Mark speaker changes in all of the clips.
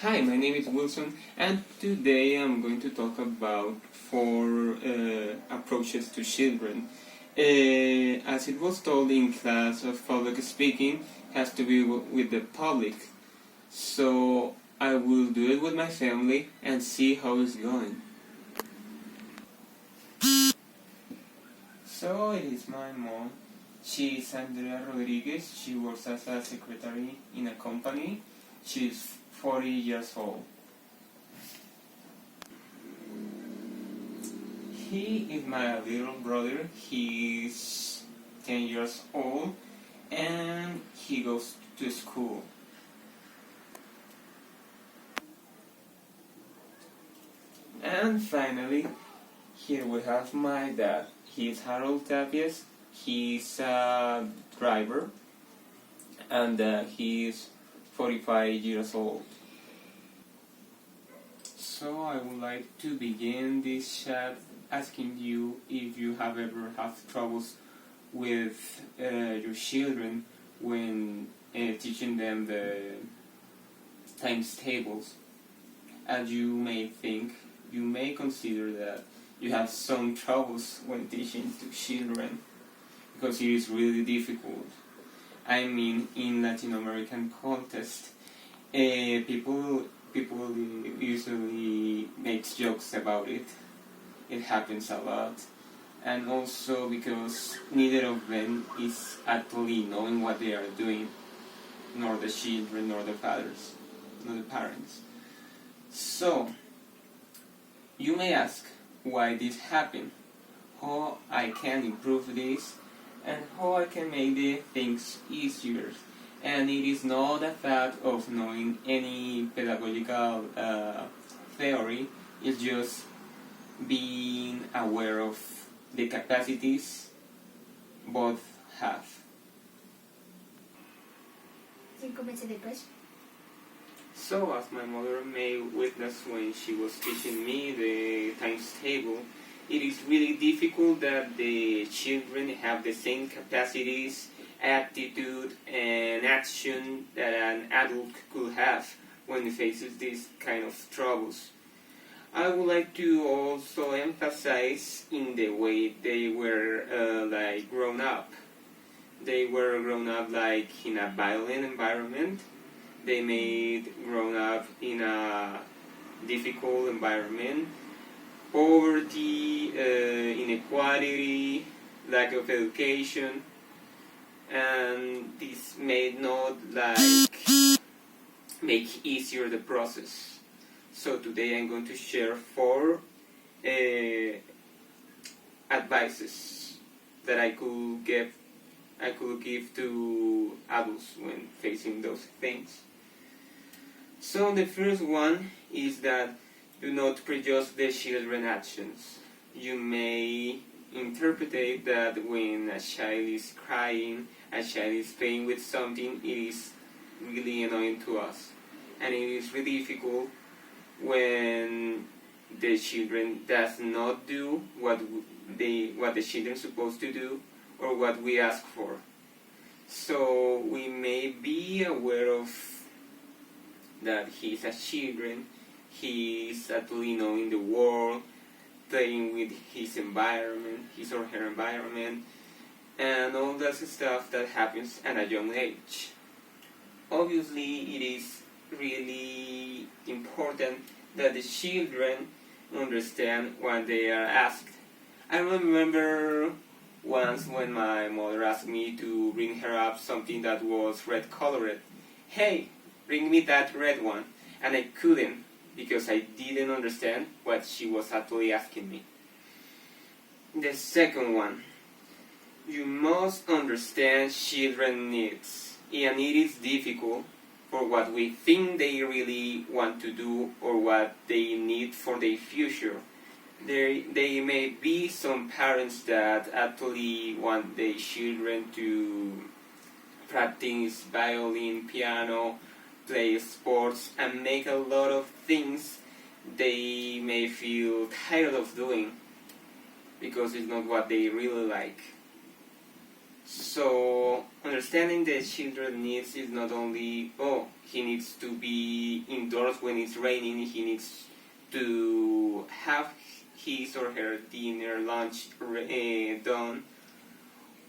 Speaker 1: Hi, my name is Wilson, and today I'm going to talk about four approaches to children. As it was told in class of public speaking, has to be with the public. So I will do it with my family and see how it's going. So it is my mom. She is Andrea Rodriguez. She works as a secretary in a company. She's 40 years old. He is my little brother. He's 10 years old and he goes to school. And finally, here we have my dad. He's Harold Tapias. He's a driver and he's 45 years old. So I would like to begin this chat asking you if you have ever had troubles with your children when teaching them the times tables. As you may think, you may consider that you have some troubles when teaching to children because it is really difficult. I mean, in Latin American context, people usually make jokes about it. It happens a lot, and also because neither of them is actually knowing what they are doing, nor the children, nor the fathers, nor the parents. So you may ask why this happened, how I can improve this, and how I can make the things easier. And it is not a fact of knowing any pedagogical theory, it's just being aware of the capacities both have. So, as my mother may witness when she was teaching me the times table, it is really difficult that the children have the same capacities, attitude, and action that an adult could have when he faces these kind of troubles. I would like to also emphasize in the way they were grown up. They were grown up like in a violent environment. They made grown up in a difficult environment. Poverty, inequality, lack of education, and this may not make easier the process. So today I'm going to share four advices that I could give to adults when facing those things. So the first one is that do not prejudge the children's actions. You may interpret that when a child is crying, a child is playing with something, it is really annoying to us. And it is really difficult when the children does not do what the children are supposed to do or what we ask for. So we may be aware of that he's a children, he's actually knowing the world, playing with his environment, his or her environment, and all that stuff that happens at a young age. Obviously, it is really important that the children understand what they are asked. I remember once when my mother asked me to bring her up something that was red colored. Hey, bring me that red one. And I couldn't because I didn't understand what she was actually asking me. The second one, you must understand children's needs. And it is difficult for what we think they really want to do or what they need for their future. There may be some parents that actually want their children to practice violin, piano, play sports, and make a lot of things they may feel tired of doing because it's not what they really like. So understanding the children's needs is not only, oh, he needs to be indoors when it's raining, he needs to have his or her dinner, lunch done,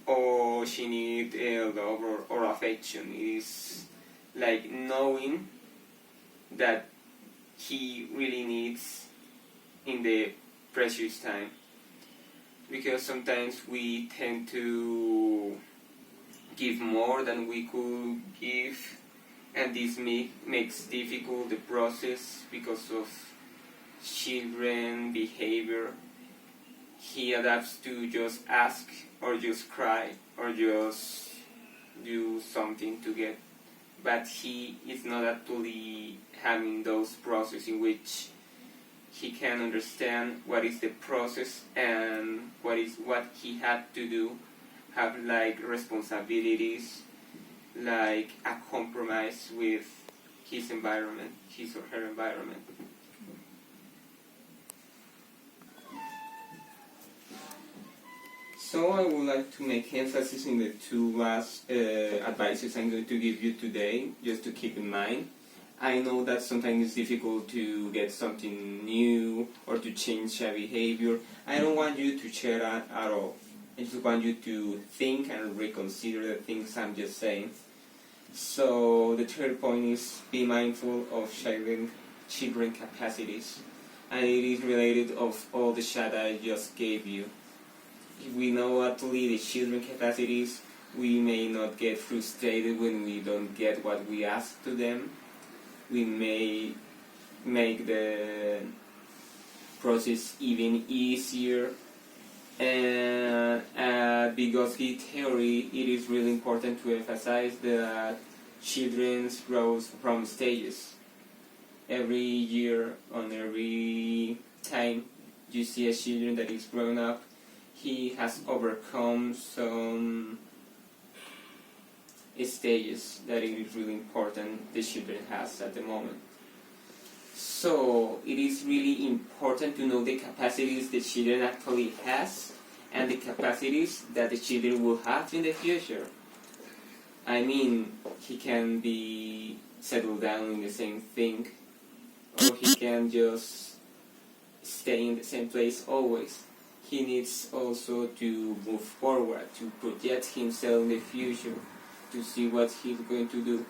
Speaker 1: or she needs love or affection. It is like knowing that he really needs in the precious time. Because sometimes we tend to give more than we could give, and this makes difficult the process because of children behavior. He adapts to just ask or just cry or just do something to get, but he is not actually having those processes in which he can understand what is the process and what he had to do, have like responsibilities, like a compromise with his environment, his or her environment. So I would like to make emphasis in the two last advices I'm going to give you today, just to keep in mind. I know that sometimes it's difficult to get something new or to change a behavior. I don't want you to share that at all. I just want you to think and reconsider the things I'm just saying. So the third point is be mindful of children capacities. And it is related of all the chat I just gave you. If we know actually the children capacities, we may not get frustrated when we don't get what we ask to them. We may make the process even easier. And Vygotsky theory, it is really important to emphasize that children grow from stages. Every year, on every time you see a children that is grown up, he has overcome some stages that it is really important the children has at the moment. So it is really important to know the capacities the children actually has and the capacities that the children will have in the future. I mean, he can be settled down in the same thing, or he can just stay in the same place always. He needs also to move forward, to project himself in the future, to see what he's going to do.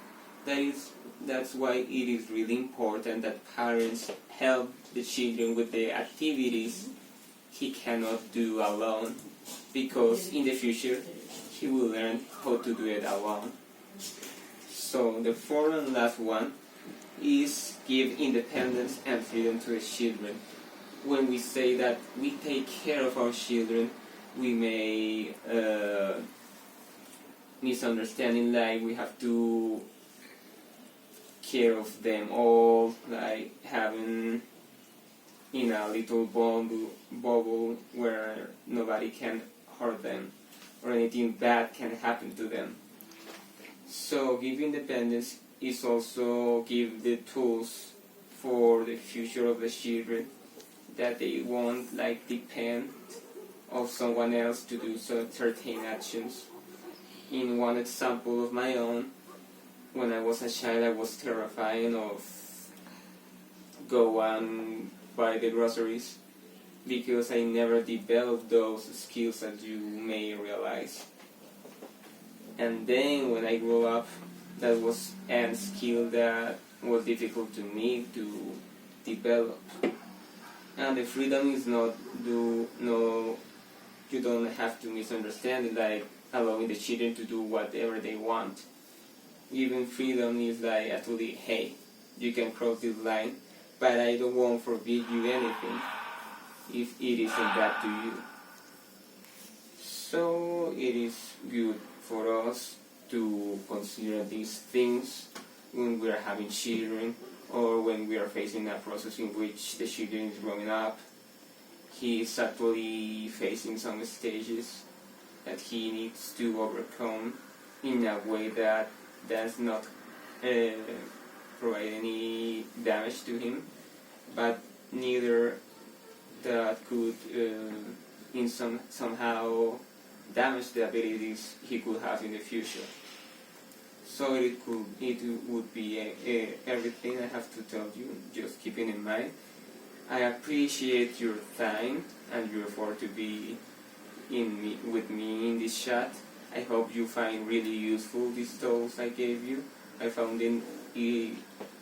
Speaker 1: That's why it is really important that parents help the children with the activities he cannot do alone, because in the future he will learn how to do it alone. So the fourth and last one is give independence and freedom to the children. When we say that we take care of our children, we may misunderstanding like we have to care of them all, like having in a little bubble where nobody can hurt them or anything bad can happen to them. So give independence is also give the tools for the future of the children, that they won't like depend of someone else to do certain actions. In one example of my own, when I was a child, I was terrified of go and buy the groceries because I never developed those skills, as you may realize. And then when I grew up, that was a skill that was difficult to me to develop. And the freedom is you don't have to misunderstand it, like allowing the children to do whatever they want. Giving freedom is like actually, hey, you can cross this line, but I don't want to forbid you anything if it isn't bad to you. So it is good for us to consider these things when we are having children, or when we are facing a process in which the children is growing up. He is actually facing some stages that he needs to overcome in a way that does not provide any damage to him, but neither that could in somehow damage the abilities he could have in the future. So it would be everything I have to tell you, just keeping in mind. I appreciate your time and your effort to be with me in this chat. I hope you find really useful these tools I gave you. I found them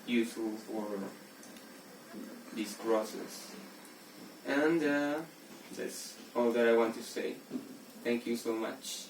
Speaker 1: useful for this process. And that's all that I want to say. Thank you so much.